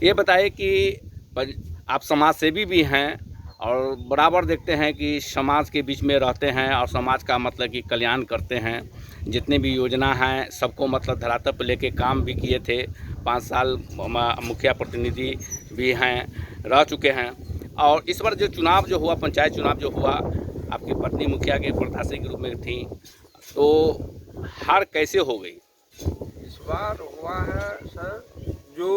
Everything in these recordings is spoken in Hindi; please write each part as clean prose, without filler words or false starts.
ये बताइए कि आप समाज सेवी भी हैं और बराबर देखते हैं कि समाज के बीच में रहते हैं और समाज का मतलब कि कल्याण करते हैं। जितनी भी योजना हैं सबको मतलब धरातल पर लेके काम भी किए थे। 5 साल मुखिया प्रतिनिधि भी हैं, रह चुके हैं। और इस बार जो चुनाव जो हुआ, पंचायत चुनाव जो हुआ, आपकी पत्नी मुखिया के प्रत्याशी के रूप में थी, तो हार कैसे हो गई? इस बार हुआ है सर, जो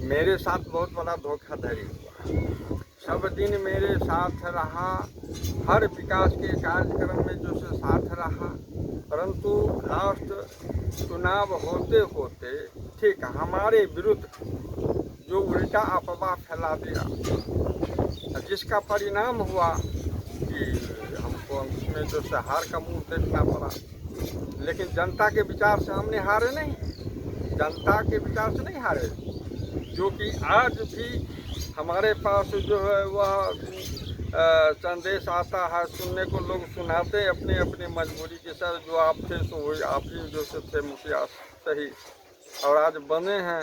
मेरे साथ बहुत बड़ा धोखाधड़ी हुआ। सब दिन मेरे साथ रहा, हर विकास के कार्यक्रम में जो से साथ रहा, परंतु लास्ट चुनाव होते होते ठीक हमारे विरुद्ध जो उल्टा अफवाह फैला दिया, जिसका परिणाम हुआ कि हमको उसमें जो से हार का मुंह देखना पड़ा। लेकिन जनता के विचार से हमने हारे नहीं, जनता के विचार से नहीं हारे, जो कि आज भी हमारे पास जो है वह संदेश आता है, सुनने को लोग सुनाते अपने अपने मजबूरी के साथ, जो आप थे सो वही आप ही जो से थे मुखिया सही, और आज बने हैं,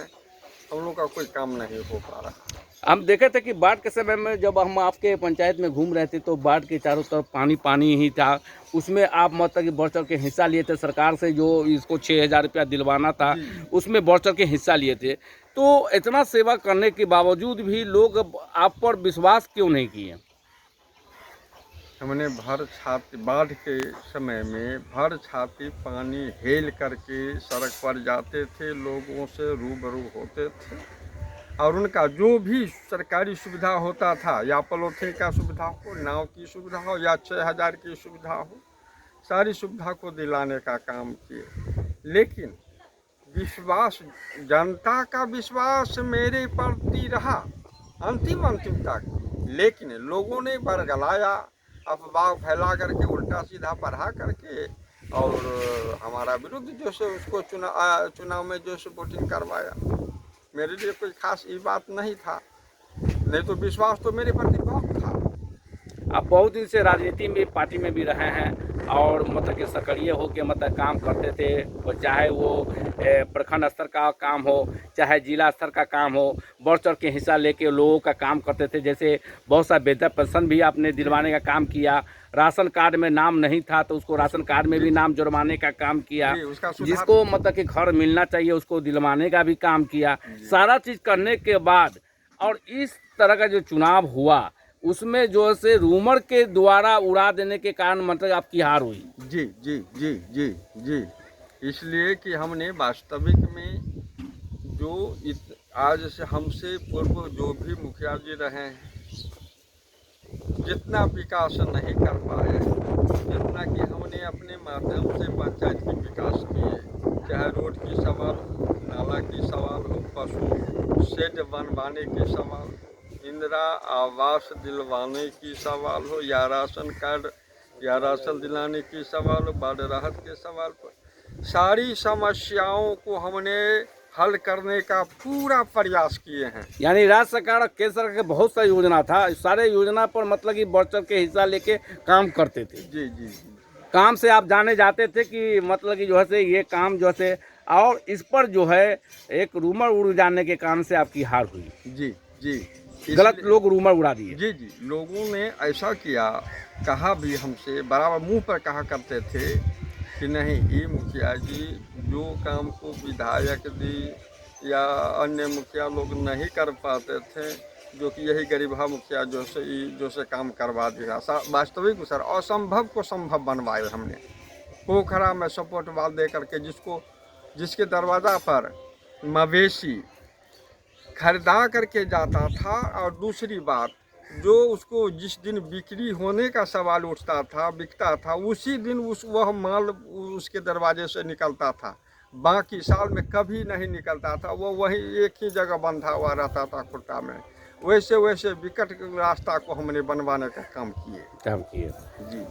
हम लोग का कोई काम नहीं हो पा रहा। हम देखे थे कि बाढ़ के समय में जब हम आपके पंचायत में घूम रहे थे तो बाढ़ के चारों तरफ पानी पानी ही था। उसमें आप मतलब कि बढ़ चढ़ के हिस्सा लिए थे। सरकार से जो इसको 6,000 रुपया दिलवाना था, उसमें बढ़ चढ़ के हिस्सा लिए थे। तो इतना सेवा करने के बावजूद भी लोग आप पर विश्वास क्यों नहीं किए? हमने भर छाती बाढ़ के समय में भर छाती पानी हेल करके सड़क पर जाते थे, लोगों से रूबरू होते थे, और उनका जो भी सरकारी सुविधा होता था, या पॉलीथीन का सुविधा हो, नाव की सुविधा हो, या 6,000 की सुविधा हो, सारी सुविधा को दिलाने का काम किए। लेकिन विश्वास, जनता का विश्वास मेरे प्रति रहा अंतिम तक, लेकिन लोगों ने बरगलाया, अफवाह फैला करके, उल्टा सीधा पढ़ा करके, और हमारा विरुद्ध जो से उसको चुनाव में जो से वोटिंग करवाया। मेरे लिए कोई खास ये बात नहीं था, नहीं तो विश्वास तो मेरे प्रति बहुत था। आप बहुत दिन से राजनीति में पार्टी में भी रहे हैं और मतलब कि सक्रिय होकर मतलब काम करते थे, और चाहे वो प्रखंड स्तर का काम हो, चाहे जिला स्तर का काम हो, बढ़ चढ़ के हिस्सा लेके लोगों का काम करते थे। जैसे बहुत सा वृद्धा पेंशन भी आपने दिलवाने का काम किया, राशन कार्ड में नाम नहीं था तो उसको राशन कार्ड में भी नाम जुड़वाने का काम किया, जिसको मतलब कि घर मिलना चाहिए उसको दिलवाने का भी काम किया। सारा चीज़ करने के बाद और इस तरह का जो चुनाव हुआ, उसमें जो से रूमर के द्वारा उड़ा देने के कारण मतलब आपकी हार हुई। जी जी जी जी जी, इसलिए कि हमने वास्तविक में जो आज से हमसे पूर्व जो भी मुखिया जी रहे हैं, जितना विकास नहीं कर पाए, जितना कि हमने अपने माध्यम से पंचायत की विकास किए, चाहे रोड की सवाल हो, नाला की सवाल हो, पशु शेड बनवाने की सवाल, इंदिरा आवास दिलवाने की सवाल हो, या राशन कार्ड या राशन दिलाने की सवाल हो, बाढ़ राहत के सवाल पर, सारी समस्याओं को हमने हल करने का पूरा प्रयास किए हैं। यानी राज्य सरकार और केंद्र सरकार के बहुत सा योजना था, सारे योजना पर मतलब कि बढ़ चढ़ के हिस्सा लेके काम करते थे। जी जी जी, काम से आप जाने जाते थे कि मतलब कि जो है से ये काम जो है, और इस पर जो है एक रूमर उड़ जाने के कारण से आपकी हार हुई। जी जी, गलत लोग रूमर उड़ा दिए। जी जी, लोगों ने ऐसा किया, कहा भी हमसे, बराबर मुंह पर कहा करते थे कि नहीं, ये मुखिया जी जो काम को विधायक दी या अन्य मुखिया लोग नहीं कर पाते थे, जो कि यही गरीबा मुखिया जो से काम करवा दिया। वास्तविक सर, असंभव को संभव बनवाए हमने। पोखरा में सपोर्ट वाल दे करके, जिसके दरवाज़ा पर मवेशी खरीदा करके जाता था, और दूसरी बात, जो उसको जिस दिन बिक्री होने का सवाल उठता था, बिकता था, उसी दिन वह माल उसके दरवाजे से निकलता था, बाकी साल में कभी नहीं निकलता था। वो वही एक ही जगह बंधा हुआ रहता था खुट्टा में। वैसे वैसे विकट रास्ता को हमने बनवाने का काम किए जी।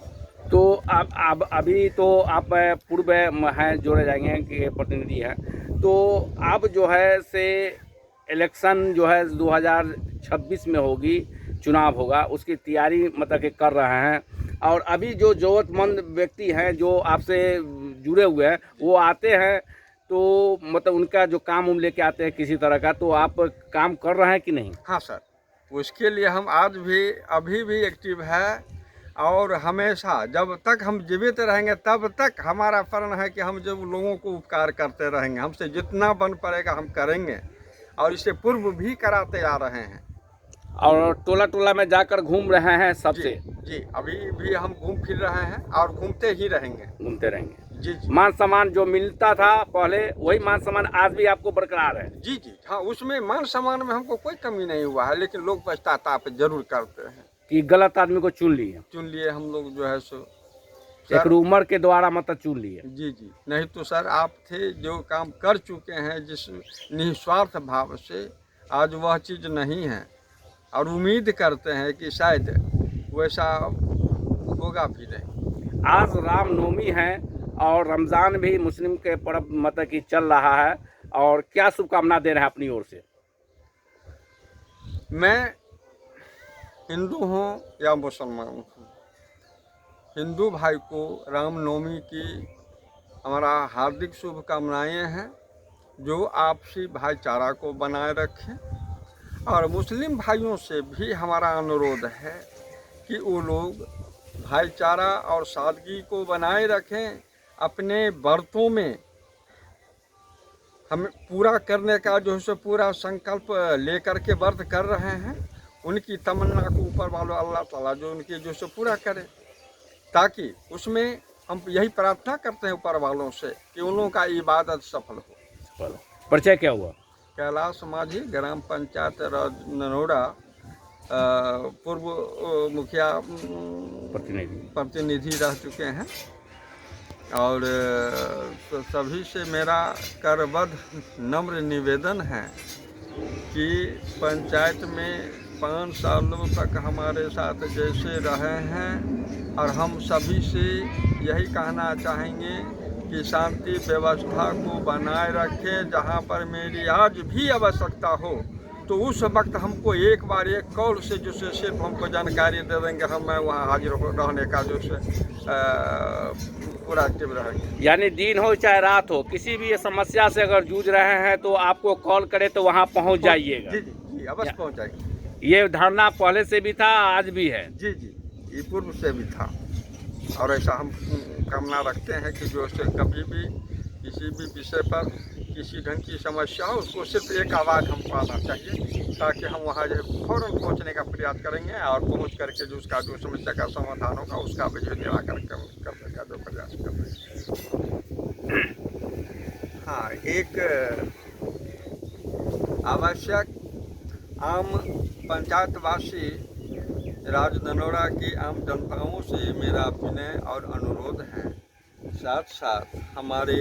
तो आप अभी तो आप पूर्व हैं, जोड़े जाएंगे कि प्रतिनिधि हैं, तो अब जो है से इलेक्शन जो है 2026 में होगी, चुनाव होगा, उसकी तैयारी मतलब कि कर रहे हैं। और अभी जो ज़रूरतमंद व्यक्ति हैं जो आपसे जुड़े हुए हैं वो आते हैं, तो मतलब उनका जो काम उम लेके आते हैं किसी तरह का, तो आप काम कर रहे हैं कि नहीं? हाँ सर, उसके लिए हम आज भी अभी भी एक्टिव है, और हमेशा जब तक हम जीवित रहेंगे तब तक हमारा प्रण है कि हम जब लोगों को उपकार करते रहेंगे, हमसे जितना बन पड़ेगा हम करेंगे, और इससे पूर्व भी कराते आ रहे हैं। और टोला टोला में जाकर घूम रहे हैं जी सबसे? जी, अभी भी हम घूम फिर रहे हैं और घूमते ही रहेंगे। घूमते रहेंगे। जी जी मान सम्मान जो मिलता था पहले, वही मान सम्मान आज भी आपको बरकरार है? जी जी, हाँ, उसमें मान सम्मान में हमको कोई कमी नहीं हुआ है, लेकिन लोग पछताताप जरूर करते हैं। कि गलत आदमी को चुन लिए? चुन लिए हम लोग जो है सो एक सर। उम्र के द्वारा मतलब चुन लिए? जी जी, नहीं तो सर आप थे जो काम कर चुके हैं जिस निस्वार्थ भाव से, आज वह चीज़ नहीं है, और उम्मीद करते हैं कि शायद वैसा होगा भी नहीं। आज रामनवमी है और रमज़ान भी मुस्लिम के पर्व मतलब कि चल रहा है, और क्या शुभकामना दे रहे हैं अपनी ओर से? मैं हिंदू हूँ या मुसलमान हूँ, हिंदू भाई को रामनवमी की हमारा हार्दिक शुभकामनाएं हैं, जो आपसी भाईचारा को बनाए रखें। और मुस्लिम भाइयों से भी हमारा अनुरोध है कि वो लोग भाईचारा और सादगी को बनाए रखें, अपने व्रतों में हम पूरा करने का जो है सो पूरा संकल्प लेकर के व्रत कर रहे हैं, उनकी तमन्ना को ऊपर वालों अल्लाह ताला जो उनकी जो सो पूरा करे, ताकि उसमें हम यही प्रार्थना करते हैं ऊपर वालों से कि उन लोगों का इबादत सफल हो। परिचय क्या हुआ? कैलाश माझी, ग्राम पंचायत ननौड़ा, पूर्व मुखिया प्रतिनिधि रह चुके हैं, और सभी से मेरा करबद्ध नम्र निवेदन है कि पंचायत में 5 सालों तक हमारे साथ जैसे रहे हैं, और हम सभी से यही कहना चाहेंगे कि शांति व्यवस्था को बनाए रखें। जहाँ पर मेरी आज भी आवश्यकता हो तो उस वक्त हमको एक बार एक कॉल से जो से सिर्फ हमको जानकारी दे देंगे, हम मैं वहाँ हाजिर रहने का जो से पूरा एक्टिव रहेंगे। यानी दिन हो चाहे रात हो, किसी भी समस्या से अगर जूझ रहे हैं तो आपको कॉल करें तो वहाँ पहुँच जाइएगा? जी जी जी, अवश्य पहुँच जाएंगे। ये धारणा पहले से भी था, आज भी है? जी जी, ये पूर्व से भी था, और ऐसा हम कामना रखते हैं कि जो से कभी भी किसी भी विषय पर किसी ढंग की समस्या हो, उसको सिर्फ एक आवाज़ हमको आना चाहिए, ताकि हम वहाँ जो फ़ौरन पहुँचने का प्रयास करेंगे, और पहुँच करके जो उसका जो समस्या का समाधान होगा उसका भी जो निराकरण करने का जो प्रयास करेंगे। हाँ, एक आवश्यक आम पंचायतवासी राजननौरा की आम जनताओं से मेरा विनय और अनुरोध है, साथ साथ हमारे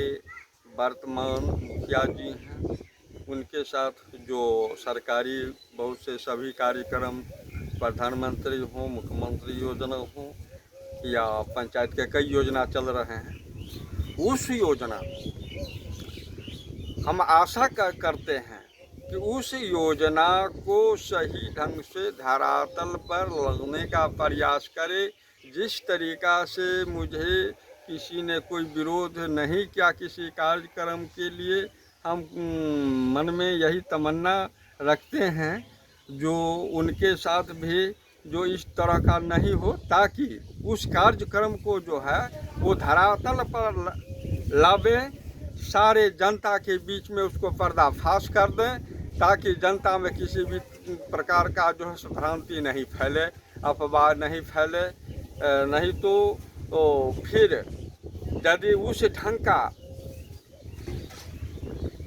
वर्तमान मुखिया जी हैं, उनके साथ जो सरकारी बहुत से सभी कार्यक्रम, प्रधानमंत्री हों, मुख्यमंत्री योजना हो, या पंचायत के कई योजना चल रहे हैं, उस योजना हम आशा करते हैं कि उस योजना को सही ढंग से धरातल पर लगने का प्रयास करे। जिस तरीका से मुझे किसी ने कोई विरोध नहीं किया किसी कार्यक्रम के लिए, हम मन में यही तमन्ना रखते हैं जो उनके साथ भी जो इस तरह का नहीं हो, ताकि उस कार्यक्रम को जो है वो धरातल पर लावे, सारे जनता के बीच में उसको पर्दाफाश कर दें, ताकि जनता में किसी भी प्रकार का जो है भ्रांति नहीं फैले, अफवाह नहीं फैले। नहीं तो फिर यदि उस ढंग का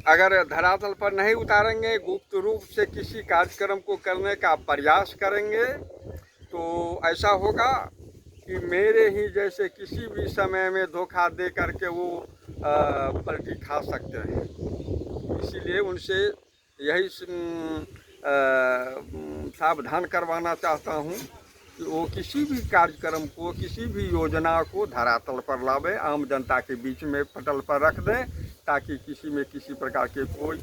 अगर धरातल पर नहीं उतारेंगे, गुप्त रूप से किसी कार्यक्रम को करने का प्रयास करेंगे, तो ऐसा होगा कि मेरे ही जैसे किसी भी समय में धोखा दे करके वो पलटी खा सकते हैं। इसीलिए उनसे यही सावधान करवाना चाहता हूँ कि वो किसी भी कार्यक्रम को, किसी भी योजना को धरातल पर लावे, आम जनता के बीच में पटल पर रख दें, ताकि किसी में किसी प्रकार के कोई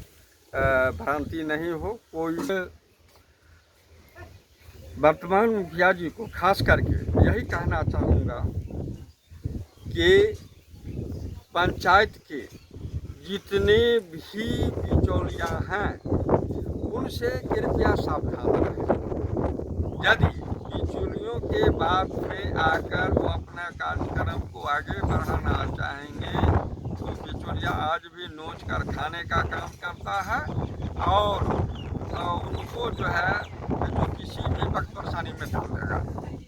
भ्रांति नहीं हो। कोई वर्तमान मुखिया जी को खास करके यही कहना चाहूँगा कि पंचायत के जितने भी बिचौलिया हैं उनसे कृपया सावधान रहें। यदि बिचौलियों के बात में आकर वो अपना कार्यक्रम को आगे बढ़ाना चाहेंगे तो बिचौलिया आज भी नोच कर खाने का काम करता है और उनको जो है जो किसी भी वक्त परेशानी में डाल देगा,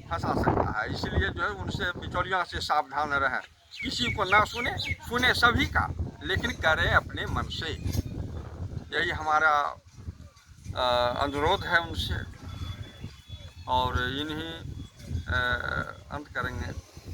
फंसा सकता है। इसलिए जो है उनसे बिचौलिया से सावधान रहें। किसी को ना सुने सभी का, लेकिन करें अपने मन से। यही हमारा अनुरोध है उनसे और इन्हीं अंत करेंगे।